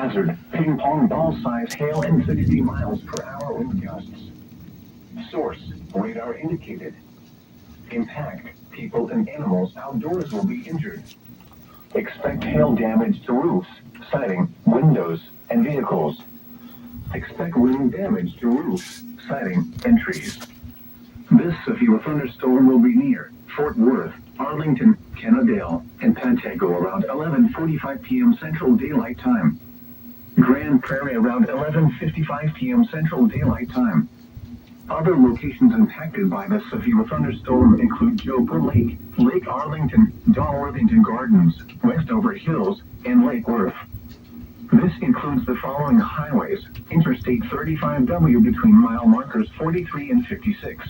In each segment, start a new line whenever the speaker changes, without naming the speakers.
Hazard, ping pong ball size hail and 60 miles per hour wind gusts. Source, radar indicated. Impact, people and animals outdoors will be injured. Expect hail damage to roofs, siding, windows, and vehicles. Expect wind damage to roofs, siding, and trees. This severe thunderstorm will be near Fort Worth, Arlington, Kennedale, and Pantego around 11:45 p.m. Central Daylight Time. Grand Prairie around 11:55 p.m. Central Daylight Time. Other locations impacted by this severe thunderstorm include Joker Lake, Lake Arlington, Dalworthington Gardens, Westover Hills, and Lake Worth. This includes the following highways: Interstate 35W between mile markers 43 and 56.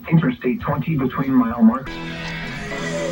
Interstate 20 between mile markers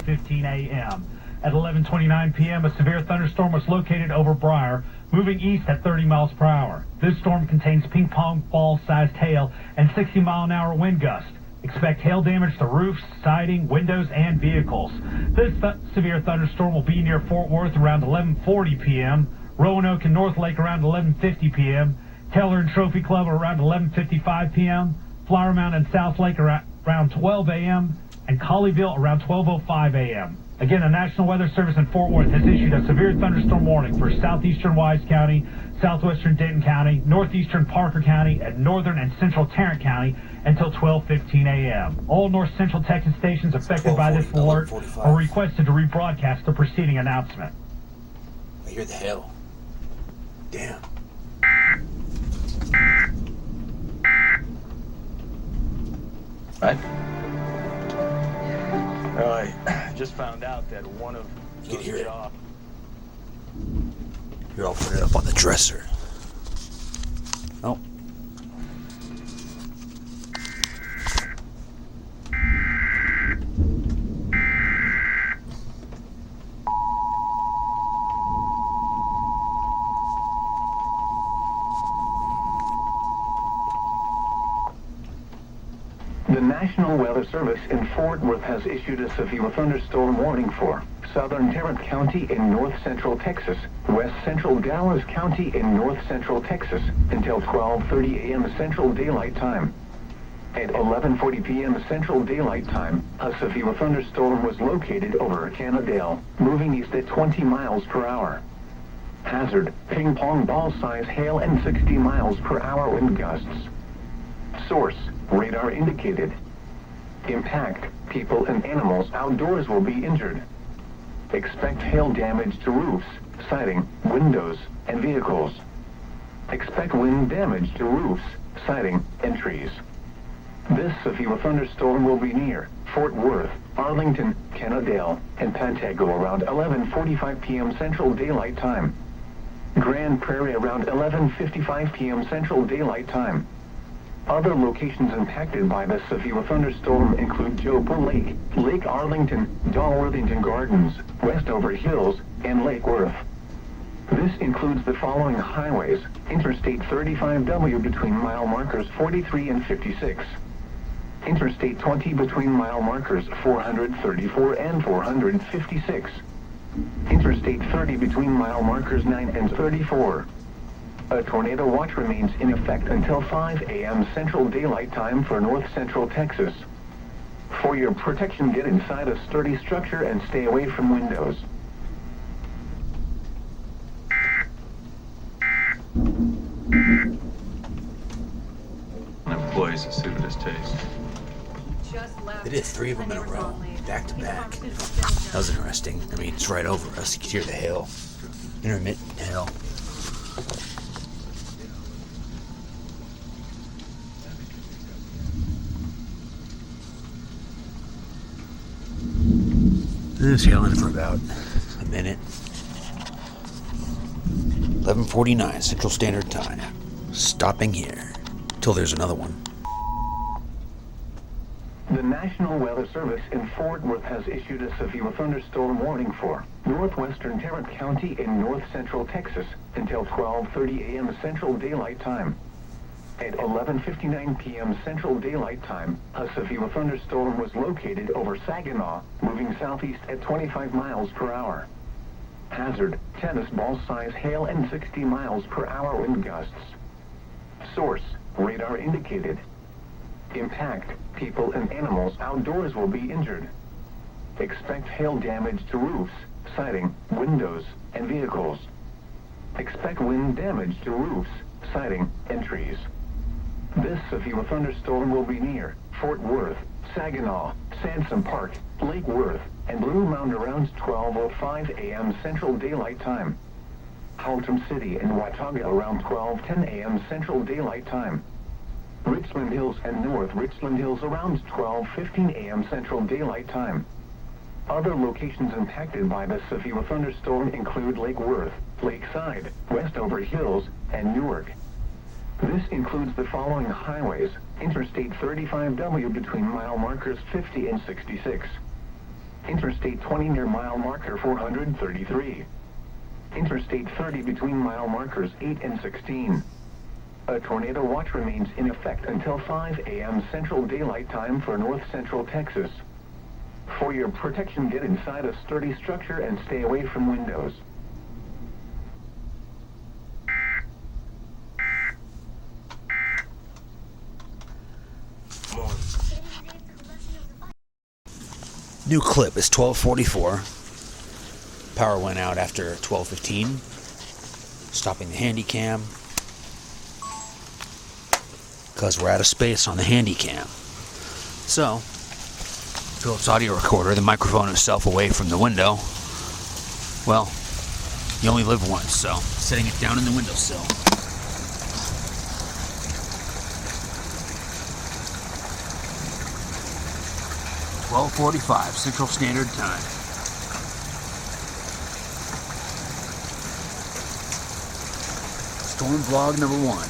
15 a.m. At 11:29 p.m., a severe thunderstorm was located over Briar, moving east at 30 miles per hour. This storm contains ping pong ball-sized hail and 60-mile-an-hour wind gusts. Expect hail damage to roofs, siding, windows, and vehicles. This severe thunderstorm will be near Fort Worth around 11:40 p.m., Roanoke and North Lake around 11:50 p.m., Taylor and Trophy Club around 11:55 p.m., Flower Mound and South Lake around 12 a.m., and Colleyville around 12:05 a.m. Again, the National Weather Service in Fort Worth has issued a severe thunderstorm warning for southeastern Wise County, southwestern Denton County, northeastern Parker County, and northern and central Tarrant County until 12:15 a.m. All north central Texas stations affected by this alert are requested to rebroadcast the preceding announcement.
I hear the hail. Damn.
Right? I just found out that one of
you can hear it. Here, I'll put it up on the dresser. Oh.
The National Weather Service in Fort Worth has issued a severe thunderstorm warning for southern Tarrant County in north central Texas, west central Dallas County in north central Texas until 12:30 a.m. Central Daylight Time. At 11:40 p.m. Central Daylight Time, a severe thunderstorm was located over Kennedale, moving east at 20 miles per hour. Hazard, ping pong ball size hail and 60 miles per hour wind gusts. Source, radar indicated. Impact, people and animals outdoors will be injured. Expect hail damage to roofs, siding, windows, and vehicles. Expect wind damage to roofs, siding, and trees. This severe thunderstorm will be near Fort Worth, Arlington, Kennedale, and Pantego around 11:45 p.m. Central Daylight Time. Grand Prairie around 11:55 p.m. Central Daylight Time. Other locations impacted by this severe thunderstorm include Joker Lake, Lake Arlington, Dalworthington Gardens, Westover Hills, and Lake Worth. This includes the following highways: Interstate 35W between mile markers 43 and 56. Interstate 20 between mile markers 434 and 456. Interstate 30 between mile markers 9 and 34. A tornado watch remains in effect until 5 a.m. Central Daylight Time for north central Texas. For your protection, get inside a sturdy structure and stay away from windows.
Employees that suited his taste.
They did 3 of them in a row, back to back. That was interesting. I mean, it's right over us. You can hear the hail. Intermittent hail. It was hailing for about a minute. 11:49 Central Standard Time. Stopping here till there's another one.
The National Weather Service in Fort Worth has issued a severe thunderstorm warning for northwestern Tarrant County in north central Texas until 12:30 a.m. Central Daylight Time. At 11:59 p.m. Central Daylight Time, a severe thunderstorm was located over Saginaw, moving southeast at 25 miles per hour. Hazard, tennis ball size hail and 60 miles per hour wind gusts. Source, radar indicated. Impact, people and animals outdoors will be injured. Expect hail damage to roofs, siding, windows, and vehicles. Expect wind damage to roofs, siding, and trees. This severe thunderstorm will be near Fort Worth, Saginaw, Sansom Park, Lake Worth, and Blue Mound around 12:05 a.m. Central Daylight Time. Haltom City and Watauga around 12:10 a.m. Central Daylight Time. Richland Hills and North Richland Hills around 12:15 a.m. Central Daylight Time. Other locations impacted by the severe thunderstorm include Lake Worth, Lakeside, Westover Hills, and Newark. This includes the following highways: Interstate 35W between mile markers 50 and 66. Interstate 20 near mile marker 433. Interstate 30 between mile markers 8 and 16. A tornado watch remains in effect until 5 a.m. Central Daylight Time for North Central Texas. For your protection, get inside a sturdy structure and stay away from windows.
New clip is 12:44. Power went out after 12:15, stopping the handy cam because we're out of space on the handy cam. So, Philips audio recorder, the microphone itself away from the window. Well, you only live once, so setting it down in the windowsill. (12:45) Central Standard Time. Storm vlog number 1.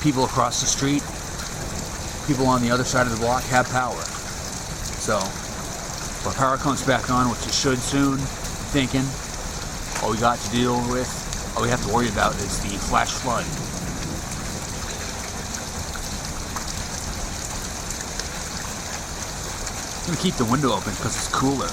People across the street, people on the other side of the block have power. So, when power comes back on, which it should soon, thinking, all we got to deal with, all we have to worry about is the flash flood. I'm going to keep the window open because it's cooler.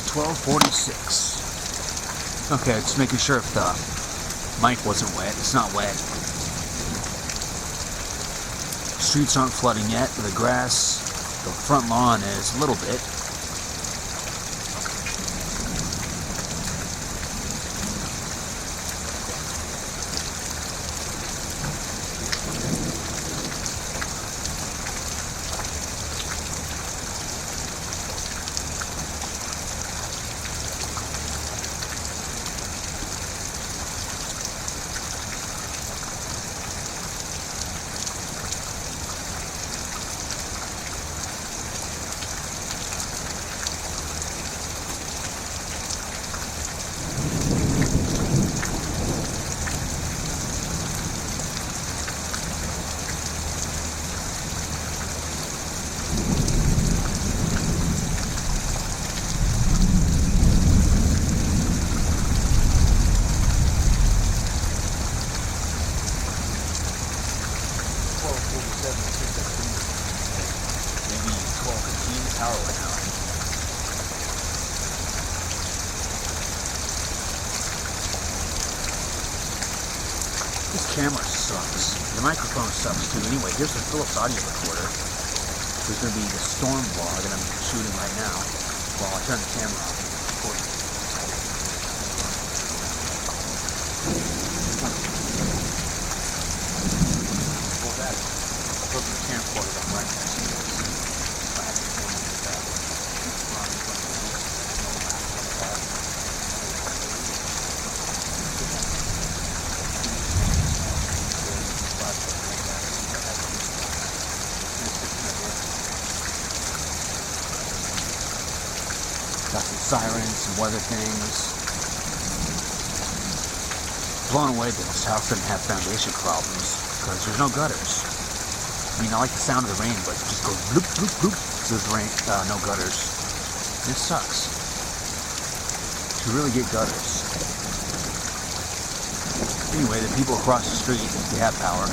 (12:46). Okay, just making sure if the mic wasn't wet. It's not wet. Streets aren't flooding yet. The grass, the front lawn is a little bit. Maybe 12:15, power went out. This camera sucks. The microphone sucks too. Anyway, here's the Philips audio recorder. There's going to be the storm vlog that I'm shooting right now while I turn the camera off and record. Well, that's a perfect camcorder I'm right next to this. I have to film it. sirens, some weather things. Blown away that this house didn't have foundation problems because there's no gutters. I mean, I like the sound of the rain, but it just goes bloop, bloop, bloop. So there's rain, no gutters. This sucks. To really get gutters. Anyway, the people across the street, they have power.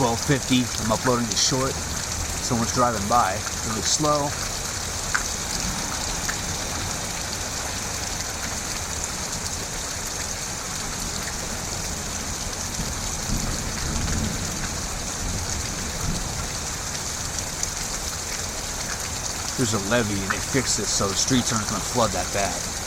$12.50. I'm uploading the short. Someone's driving by really slow. There's a levee and they fixed this so the streets aren't going to flood that bad.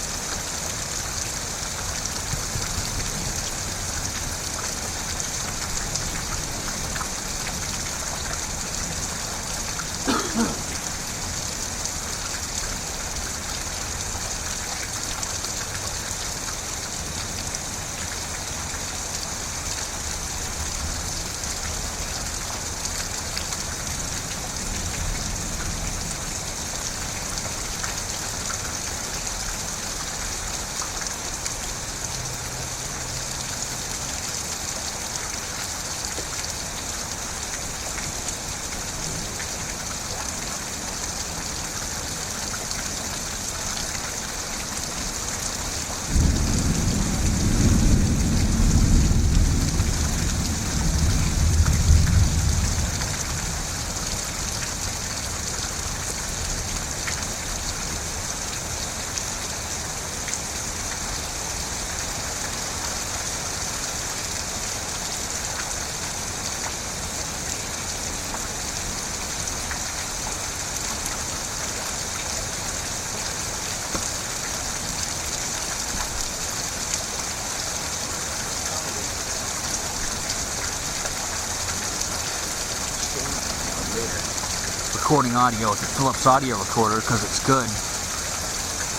Recording audio with the Philips audio recorder because it's good.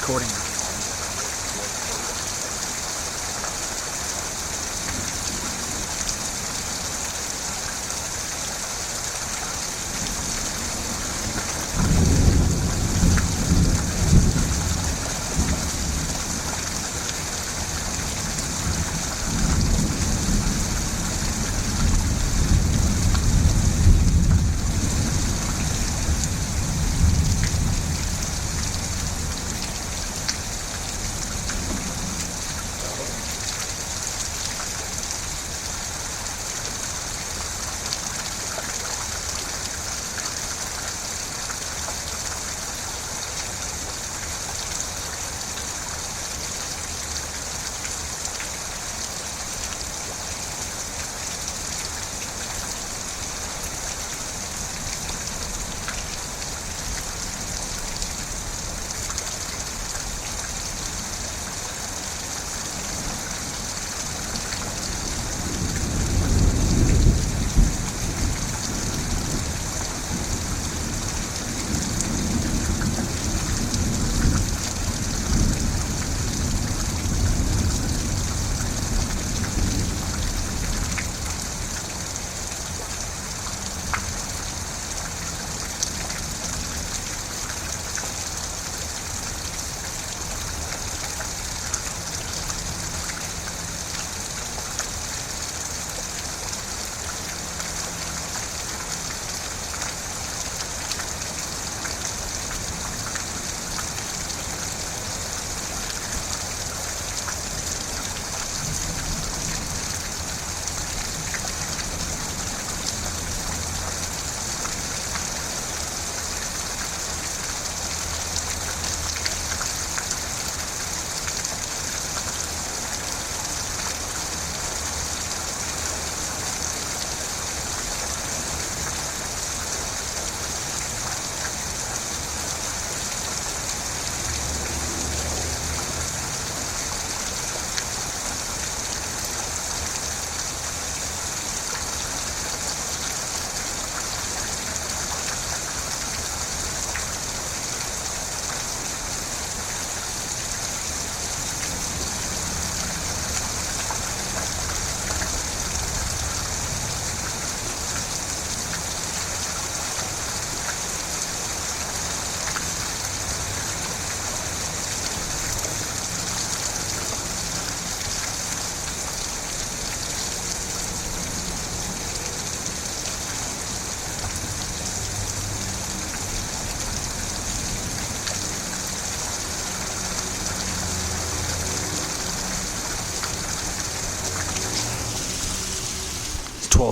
Recording.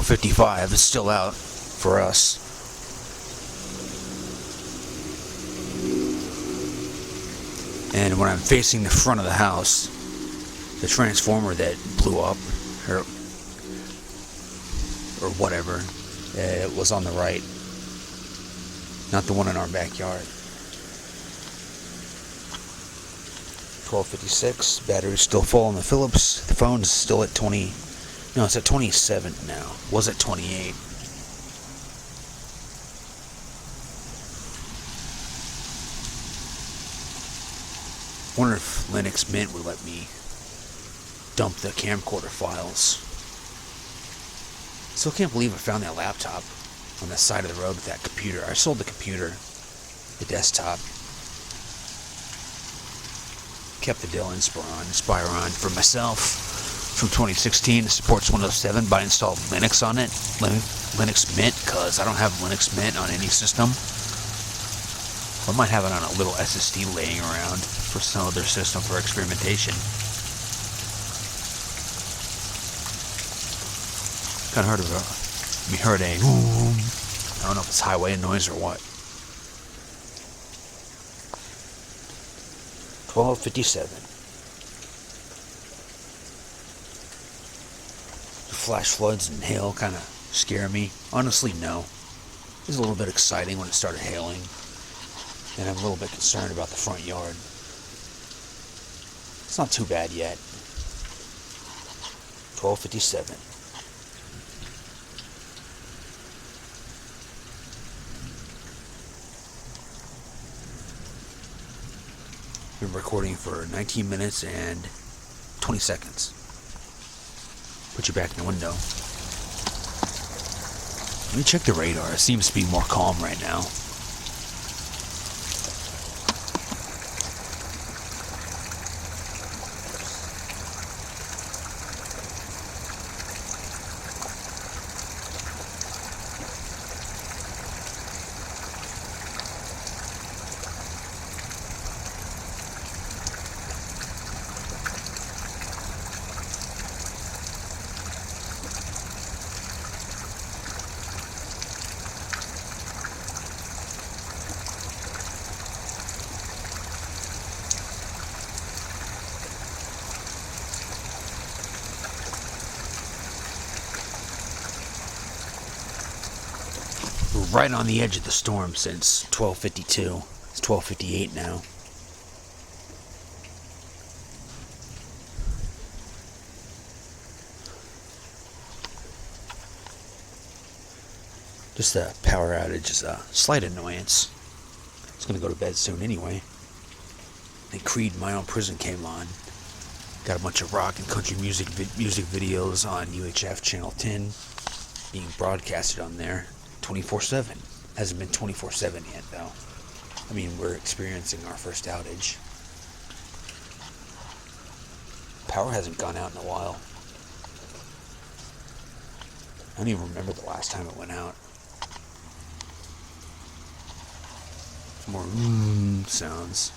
12:55. It's still out for us. And when I'm facing the front of the house, the transformer that blew up, or whatever, it was on the right. Not the one in our backyard. 12:56. Battery's still full on the Philips. The phone's still at 20. No, it's at 27 now. Was at 28. Wonder if Linux Mint would let me dump the camcorder files. Still can't believe I found that laptop on the side of the road with that computer. I sold the computer, the desktop. Kept the Dell Inspiron for myself from 2016. It supports Windows 7, but I installed Linux on it, Linux Mint, because I don't have Linux Mint on any system. I might have it on a little SSD laying around for some other system for experimentation. Kind of heard a boom. I don't know if it's highway noise or what. 12:57. The flash floods and hail kind of scare me. Honestly, no. It was a little bit exciting when it started hailing. And I'm a little bit concerned about the front yard. It's not too bad yet. 12:57. Been recording for 19 minutes and 20 seconds. Put your back in the window. Let me check the radar. It seems to be more calm right now. We're right on the edge of the storm since 12:52. It's 12:58 now. Just a power outage is a slight annoyance. It's gonna go to bed soon anyway. And Creed, My Own Prison came on. Got a bunch of rock and country music videos on UHF Channel 10 being broadcasted on there 24/7. Hasn't been 24/7 yet though. I mean, we're experiencing our first outage. Power hasn't gone out in a while. I don't even remember the last time it went out. More sounds.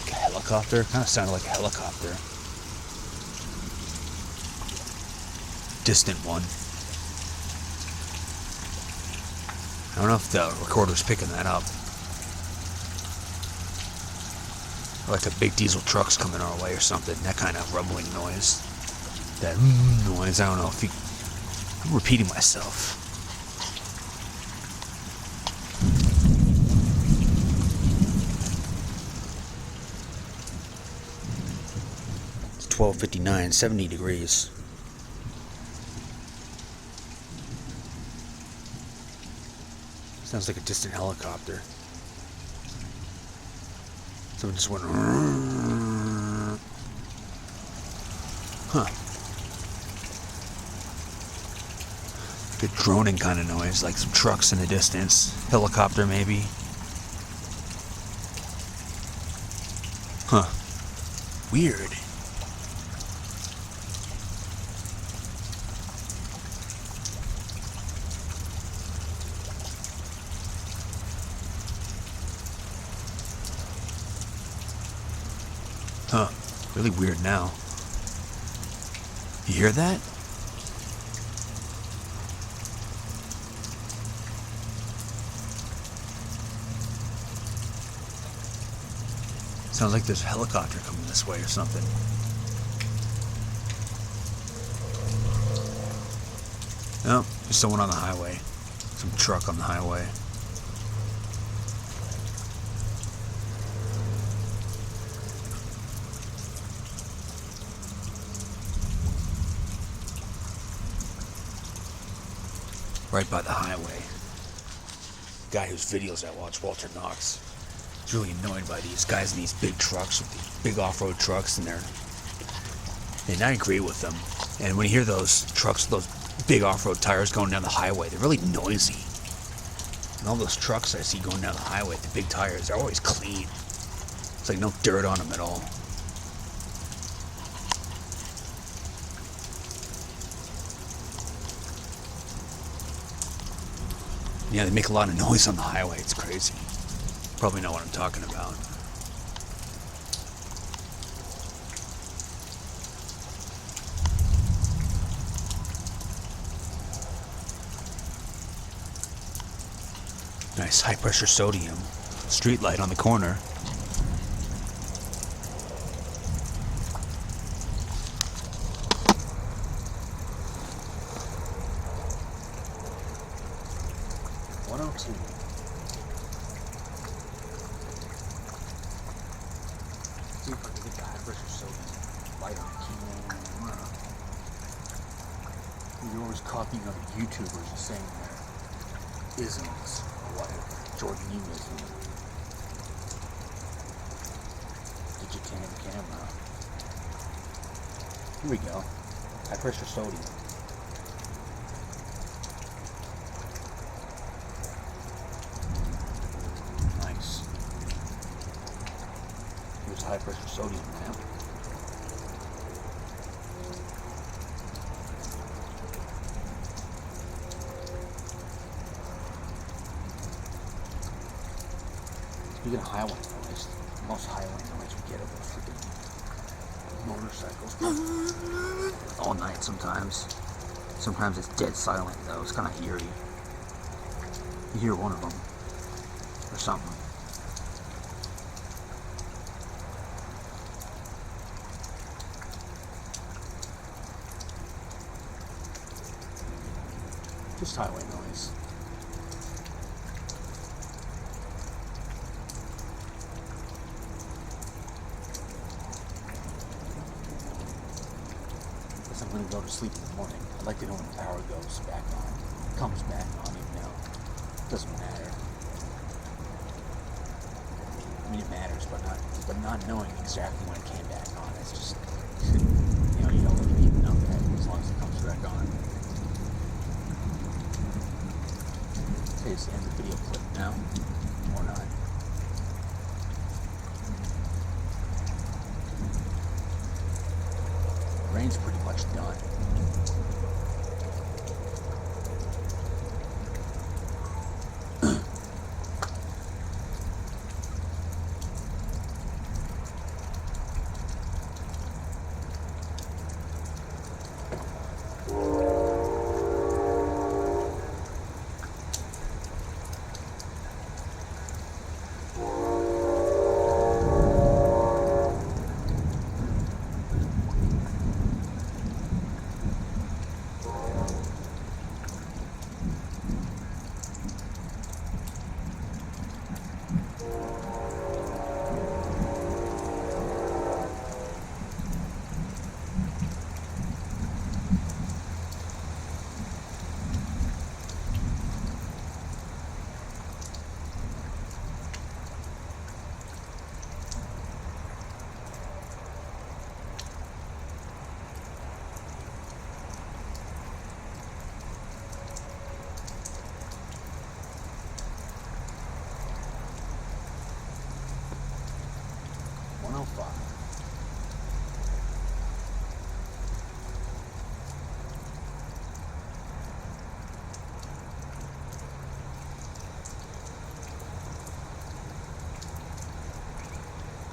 Like a helicopter? Kind of sounded like a helicopter. Distant one. I don't know if the recorder's picking that up. Like a big diesel truck's coming our way or something. That kind of rumbling noise. That noise. I don't know if I'm repeating myself. It's 12:59, 70 degrees. Sounds like a distant helicopter. Someone just went. Huh. Good droning kind of noise, like some trucks in the distance. Helicopter, maybe. Huh. Weird. Huh. Really weird now. You hear that? Sounds like there's a helicopter coming this way or something. No, there's someone on the highway. Some truck on the highway. Right by the highway. Guy whose videos I watch, Walter Knox, is really annoyed by these guys in these big trucks, with these big off-road trucks, and I agree with them. And when you hear those trucks, those big off-road tires going down the highway, they're really noisy. And all those trucks I see going down the highway, the big tires, they're always clean. It's like no dirt on them at all. Yeah, they make a lot of noise on the highway. It's crazy. Probably know what I'm talking about. Nice high pressure sodium. Street light on the corner. See if I can get the high pressure sodium light on camera. You're always copying other YouTubers and saying their isms or whatever. Jordan ism. Did you can the camera? Here we go. High pressure sodium. High pressure sodium now. Speaking of highway noise, most highway noise we get over freaking motorcycles all night sometimes. Sometimes it's dead silent though. It's kind of eerie. You hear one of them or something. Just highway noise. Guess I'm gonna go to sleep in the morning. I'd like to know when the power goes back on. Comes back on, even though it doesn't matter. I mean, it matters, but not knowing exactly when it came back on. It's just, you don't really need to know that as long as it comes back on. Okay, let's end the video clip now, or not. Rain's pretty much done.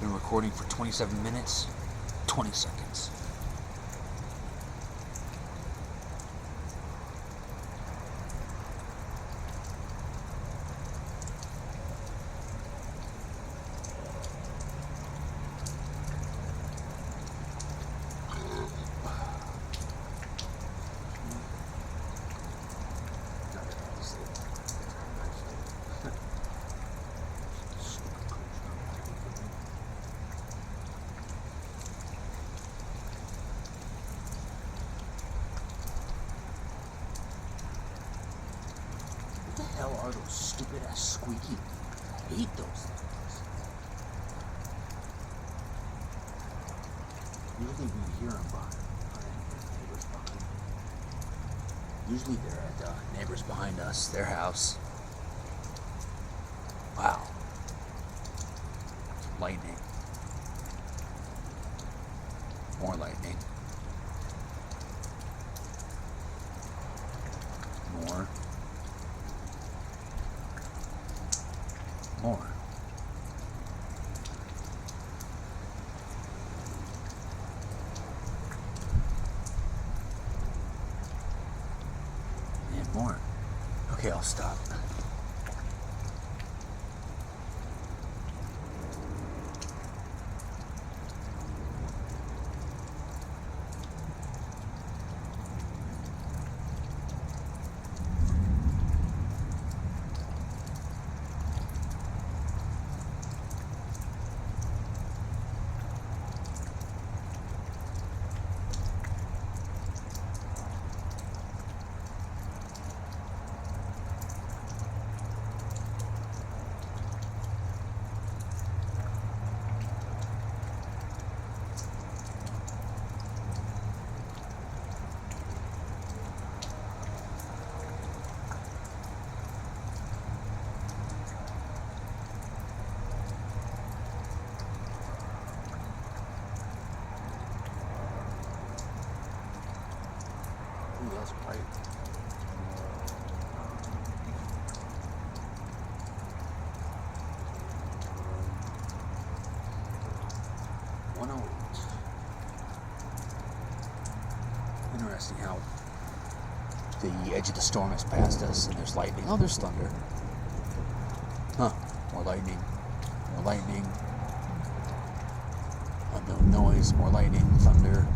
Been recording for 27 minutes, 20 seconds. the hell are those stupid ass squeaky? I hate those things. Usually we hear them behind neighbors behind. Usually they're at neighbors behind us, their house. Wow. Lightning. More lightning. More. More. And more. Okay, I'll stop. Ooh, that's bright. Interesting how the edge of the storm has passed us and there's lightning. Oh, there's thunder. Huh. More lightning. More lightning. Unknown noise. More lightning. Thunder.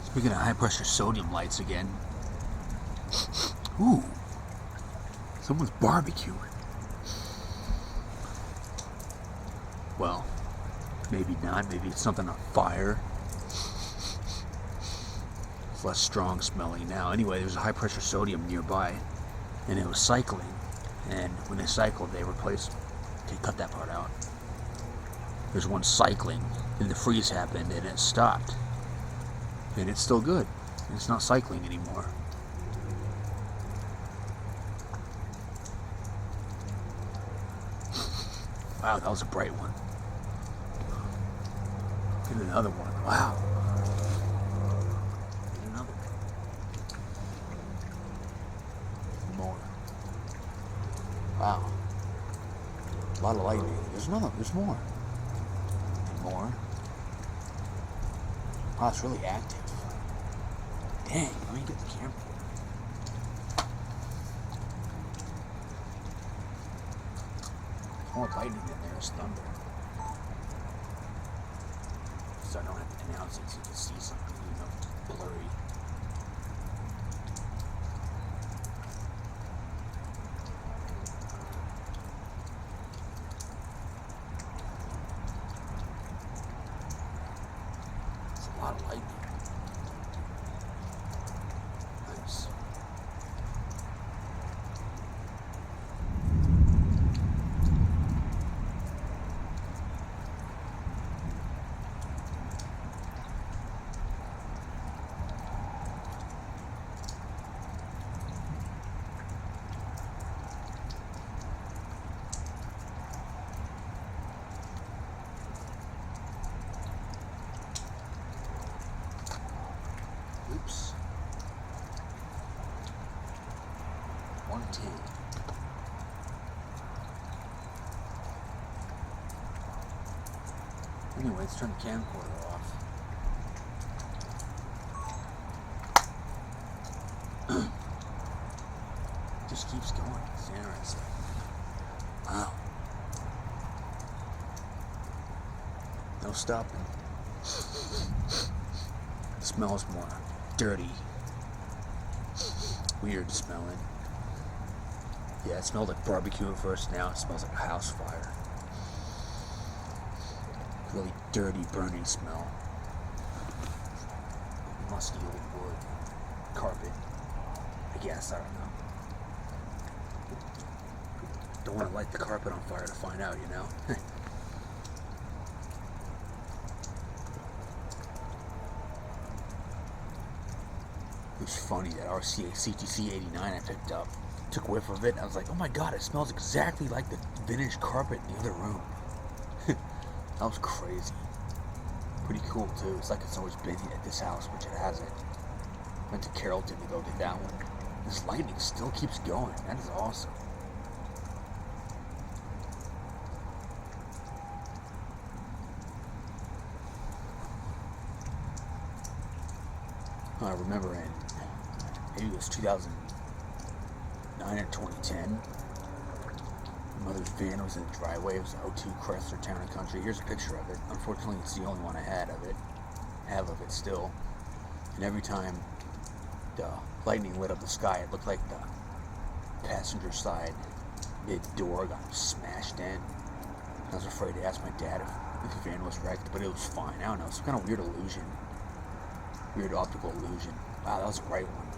Speaking of high pressure sodium lights again. Ooh. Someone's barbecuing. Well, maybe not. Maybe it's something on fire. It's less strong smelling now. Anyway, there's a high pressure sodium nearby. And it was cycling. And when they cycled, they cut that part out. There's one cycling. Then the freeze happened and it stopped. And it's still good. It's not cycling anymore. Wow, that was a bright one. Get another one. Wow. Get another one. More. Wow. A lot of lightning. There's another. There's more. And more. Wow, it's really active. Dang, let me get the camera. There's more lightning than there is thunder. So I don't have to announce it so you can see something, blurry. It's a lot of lightning. Nice. Oops. 110. Anyway, let's turn the camcorder off. Just keeps going. It's interesting. Wow. No stopping. It smells more dirty. Weird smelling. Yeah, it smelled like barbecue at first. Now it smells like a house fire. Really dirty, burning smell. Musty old wood. Carpet. I guess, I don't know. Don't want to light the carpet on fire to find out, you know? It was funny, that RCA CTC 89 I picked up. Took a whiff of it, and I was like, oh my god, it smells exactly like the vintage carpet in the other room. That was crazy. Pretty cool, too. It's like it's always been at this house, which it hasn't. Went to Carrollton to go get that one. This lightning still keeps going. That is awesome. I remember in, maybe it was 2009 or 2010, my mother's van was in the driveway. It was an 02 Chrysler Town and Country. Here's a picture of it. Unfortunately, it's the only one I have of it still. And every time the lightning lit up the sky, it looked like the passenger side mid-door got smashed in. I was afraid to ask my dad if the van was wrecked, but it was fine. I don't know, some kind of weird illusion. Weird optical illusion. Wow, that was a bright one.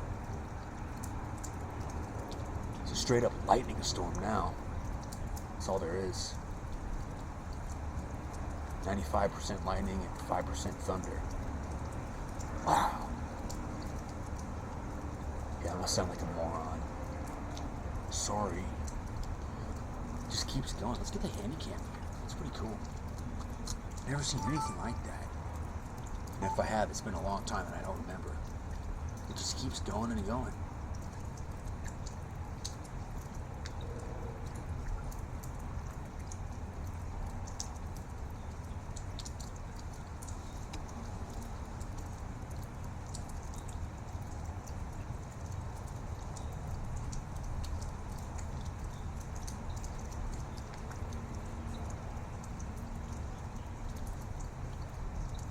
It's a straight up lightning storm now. That's all there is. 95% lightning and 5% thunder. Wow. Yeah, I must sound like a moron. Sorry. It just keeps going. Let's get the handycam here. It's pretty cool. Never seen anything like that. And if I have, it's been a long time and I don't remember. It just keeps going and going.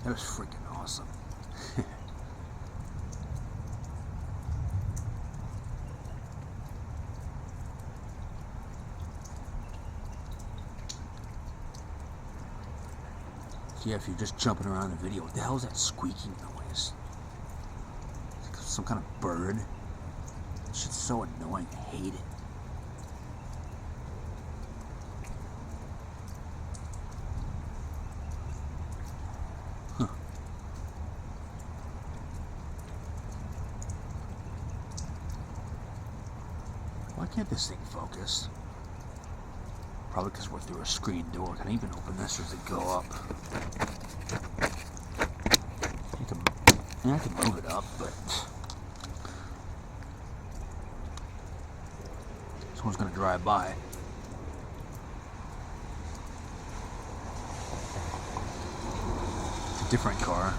That was freaking awesome. So yeah, if you're just jumping around the video, what the hell is that squeaking noise? It's like some kind of bird. This shit's so annoying. I hate it. Why can't this thing focus? Probably because we're through a screen door. Can I even open this or does it go up? I can move it up, but someone's gonna drive by. It's a different car.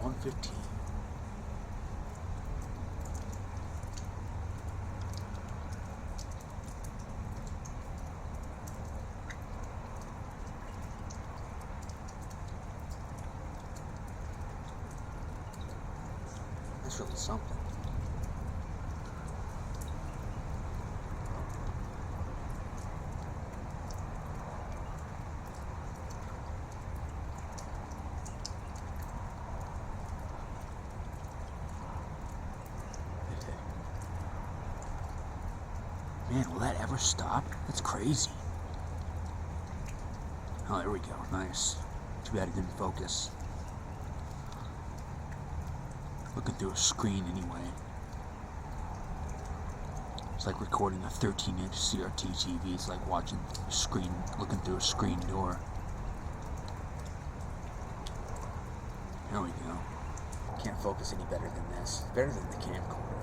$115. That's really something. Man, will that ever stop? That's crazy. Oh, there we go. Nice. Too bad it didn't focus. Looking through a screen anyway. It's like recording a 13-inch CRT TV. It's like watching a screen, looking through a screen door. There we go. Can't focus any better than this. Better than the camcorder.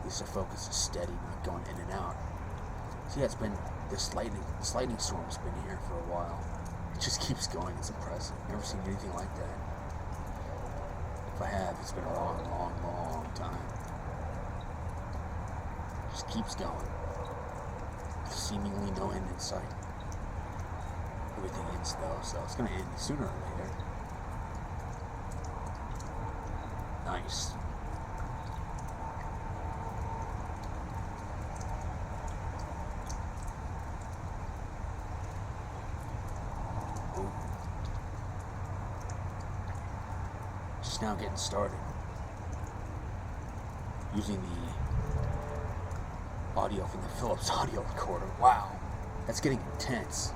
At least the focus is steady, not going in and out. So yeah, it's been This lightning storm's been here for a while. It just keeps going. It's impressive. Never seen anything like that. If I have, it's been a long, long, long time. Just keeps going. Seemingly no end in sight. Everything ends though, so it's gonna end sooner or later. Nice. Ooh. Just now getting started. Using the audio from the Philips audio recorder. Wow, that's getting intense.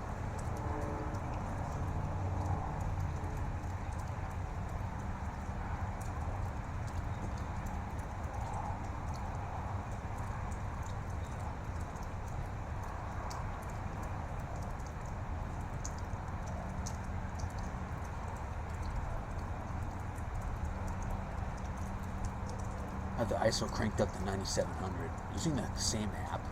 I have the ISO cranked up to 9700 using the same app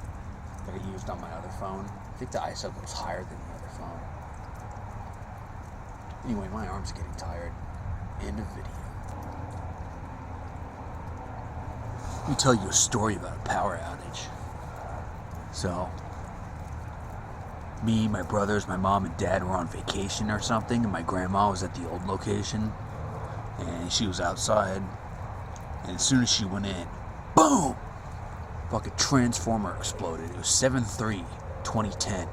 that I used on my other phone. I think the ISO goes higher than the other phone. Anyway, my arm's getting tired. End of video. Let me tell you a story about a power outage. So, me, my brothers, my mom and dad were on vacation or something, and my grandma was at the old location, and she was outside. And as soon as she went in, boom! Fucking transformer exploded. It was 7/3/2010.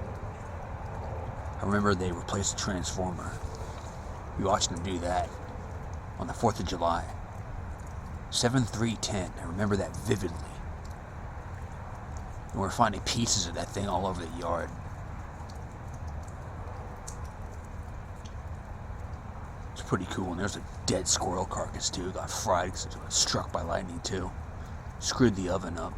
I remember they replaced the transformer. We watched them do that on the 4th of July. 7/3/10. I remember that vividly. And we're finding pieces of that thing all over the yard. Pretty cool, and there's a dead squirrel carcass too. Got fried because it was struck by lightning too. Screwed the oven up.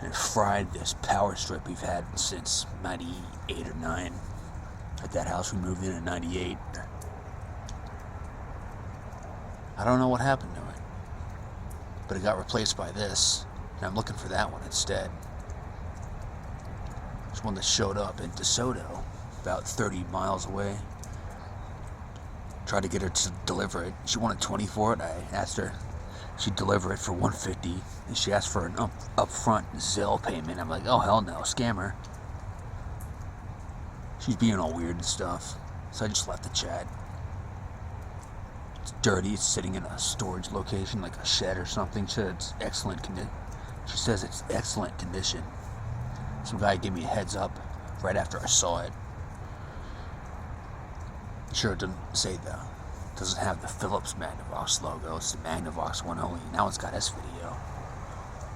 And fried this power strip we've had since 98 or 9. At that house we moved in 98. I don't know what happened to it, but it got replaced by this, and I'm looking for that one instead. There's one that showed up in DeSoto, about 30 miles away. Tried to get her to deliver it. She wanted 20 for it. I asked her she'd deliver it for $150, and she asked for an upfront Zelle payment. I'm like, oh hell no, scammer. She's being all weird and stuff, so I just left the chat. It's dirty. It's sitting in a storage location, like a shed or something. She said it's excellent condition. She says it's excellent condition. Some guy gave me a heads up right after I saw it. Sure, it doesn't say doesn't have the Philips Magnavox logo. It's the Magnavox one only. Now it's got S-Video,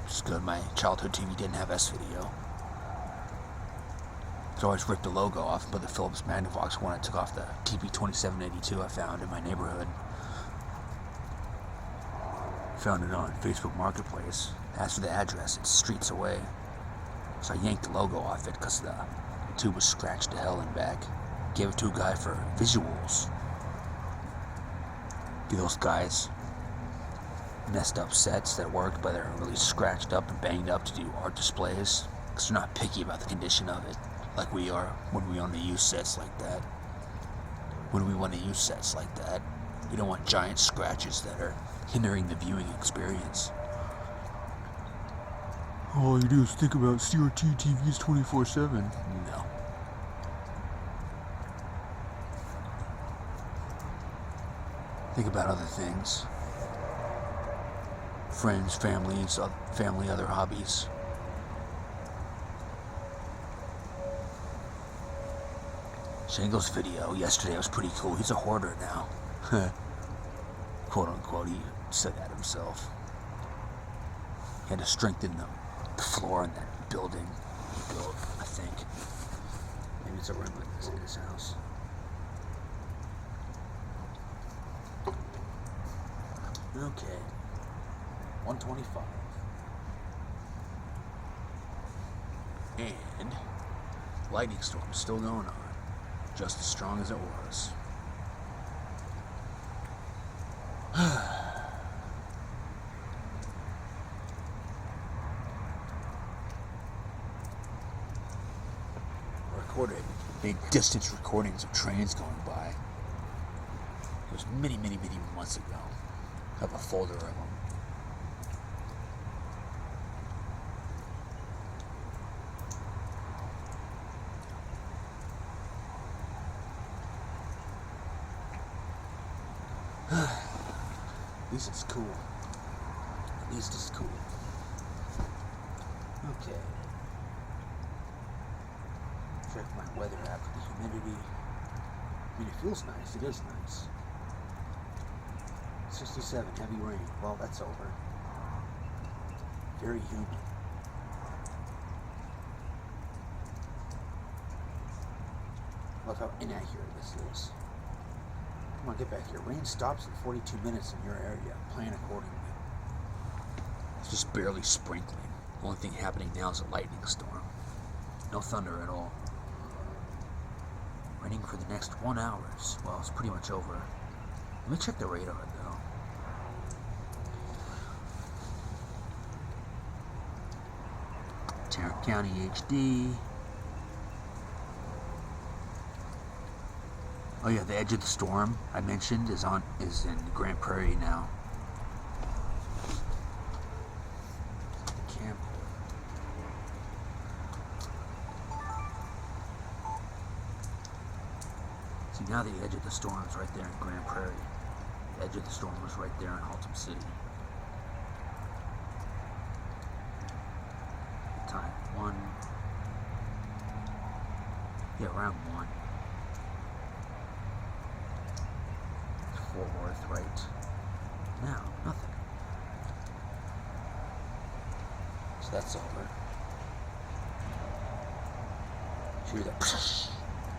which is good. My childhood TV didn't have S-Video. I always ripped the logo off and put the Philips Magnavox one. I took off the TP2782 I found in my neighborhood. Found it on Facebook Marketplace. Asked for the address. It's streets away. So I yanked the logo off it because the tube was scratched to hell and back. Gave it to a guy for visuals. Those guys messed up sets that worked, but they're really scratched up and banged up to do art displays because they're not picky about the condition of it like we are when we want to use sets like that. When we want to use sets like that, we don't want giant scratches that are hindering the viewing experience. All you do is think about CRT TVs 24/7. No. Think about other things. Friends, family, other hobbies. Shango's video yesterday was pretty cool. He's a hoarder now. Quote unquote, he said that himself. He had to strengthen the floor in that building he built, I think. Maybe it's a room like this in his house. Okay. 125. And lightning storm still going on. Just as strong as it was. recorded, made distance recordings of trains going by. It was many, many, many months ago. I have a folder of them. At least it's cool. At least it's cool. Okay. Check my weather app for the humidity. I mean, it feels nice. It is nice. 67, heavy rain. Well, that's over. Very humid. Love how inaccurate this is. Come on, get back here. Rain stops in 42 minutes in your area. Plan accordingly. It's just barely sprinkling. The only thing happening now is a lightning storm. No thunder at all. Raining for the next 1 hour. Well, it's pretty much over. Let me check the radar, though. Tarrant County HD. Oh yeah, the edge of the storm I mentioned is in Grand Prairie now. Camp. See, now the edge of the storm is right there in Grand Prairie. The edge of the storm was right there in Haltom City. Time 1. Yeah, around 1. Fort Worth right now. Nothing. So that's over. Hear that?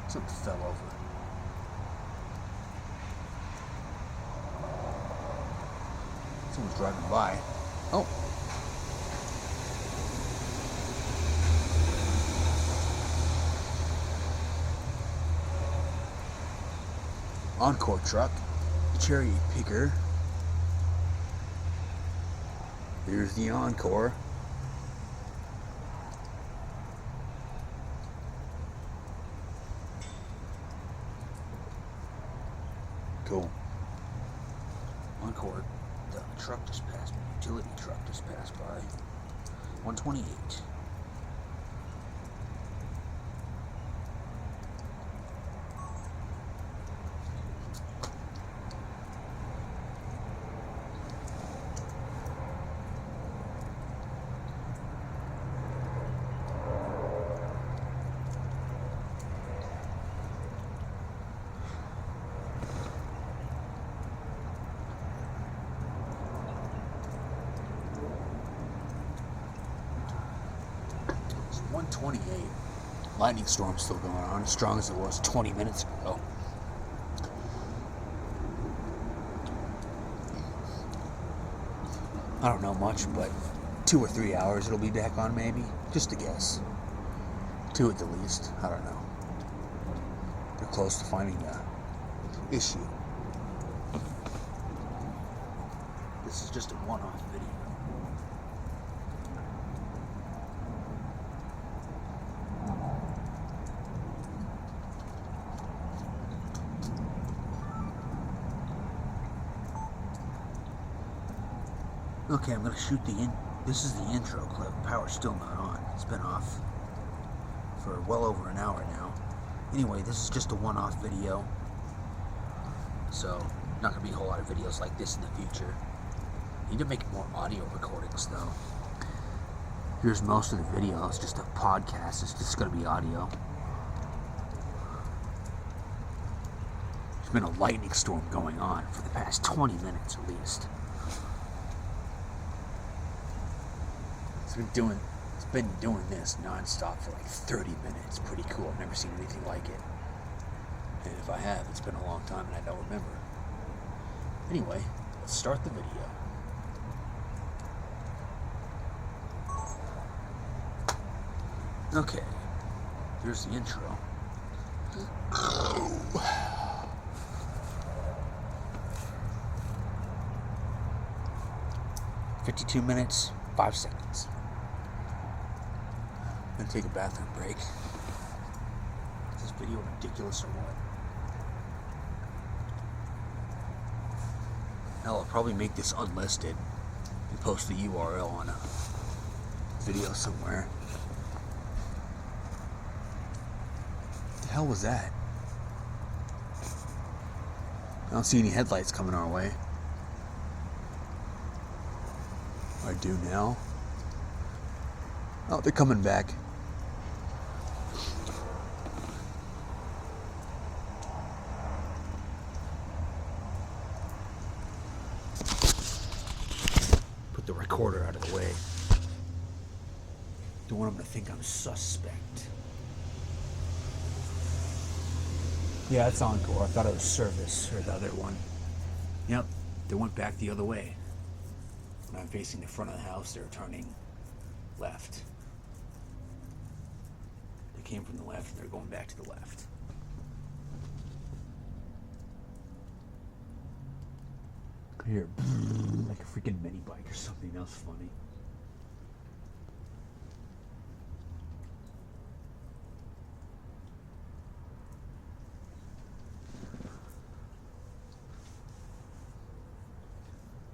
Something fell over. Someone's driving by. Oh. Encore truck. Cherry picker. Here's the Encore. Cool. Encore. The truck just passed me. Utility truck just passed by. 128. It's 128. Lightning storm still going on, as strong as it was 20 minutes ago. I don't know much, but 2 or 3 hours it'll be back on, maybe. Just a guess. 2 at the least. I don't know. They're close to finding the issue. This is just a one-off video. Okay, I'm gonna shoot this is the intro clip. Power's still not on. It's been off for well over an hour now. Anyway, this is just a one-off video. So, not gonna be a whole lot of videos like this in the future. Need to make more audio recordings though. Here's most of the video. It's just a podcast. It's just gonna be audio. There's been a lightning storm going on for the past 20 minutes at least. It's been doing this non-stop for like 30 minutes. Pretty cool. I've never seen anything like it. And if I have, it's been a long time and I don't remember. Anyway, let's start the video. Okay, here's the intro. 52 minutes, 5 seconds. I'm gonna take a bathroom break. video ridiculous or what? Hell, I'll probably make this unlisted and post the URL on a video somewhere. What the hell was that? I don't see any headlights coming our way. I do now. Oh, they're coming back. Put the recorder out of the way. Don't want them to think I'm suspect. Yeah, it's Encore. I thought it was Service or the other one. Yep, they went back the other way. When I'm facing the front of the house, they're turning left. They came from the left and they're going back to the left. Here, like a freaking mini bike or something else funny.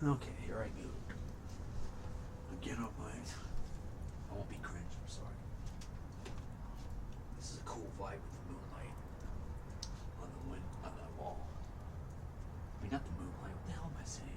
Okay, here I go. Again up my... I won't be cringe, I'm sorry. This is a cool vibe with the moonlight on the wall. I mean, not the moonlight, what the hell am I saying?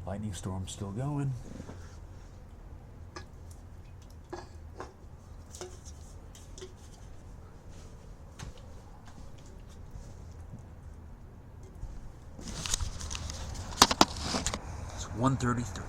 Lightning storm still going. It's 1:33.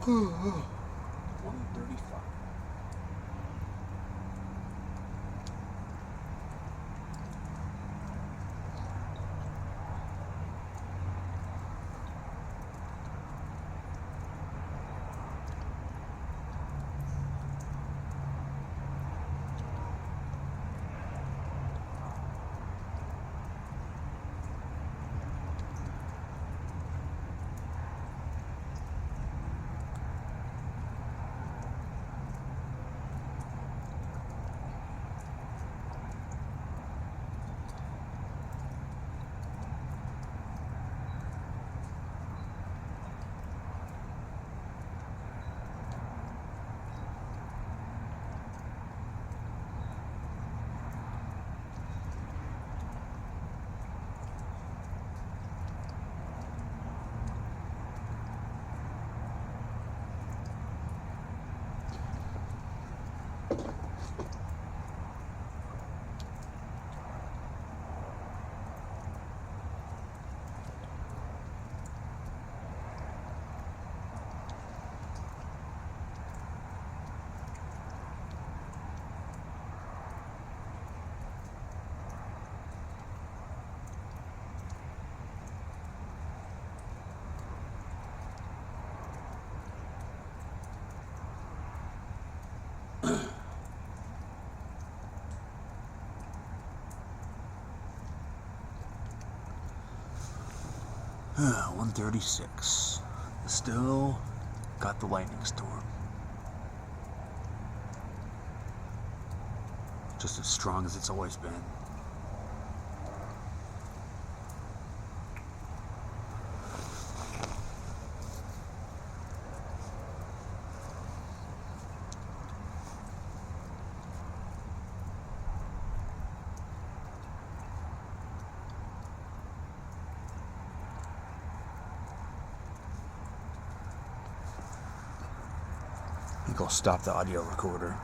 $135. 136. Still got the lightning storm. Just as strong as it's always been. I think I'll stop the audio recorder.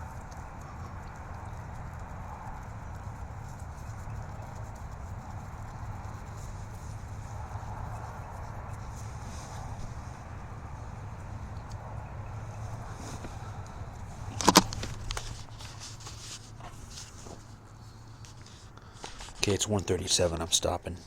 Okay, it's 1:37. I'm stopping.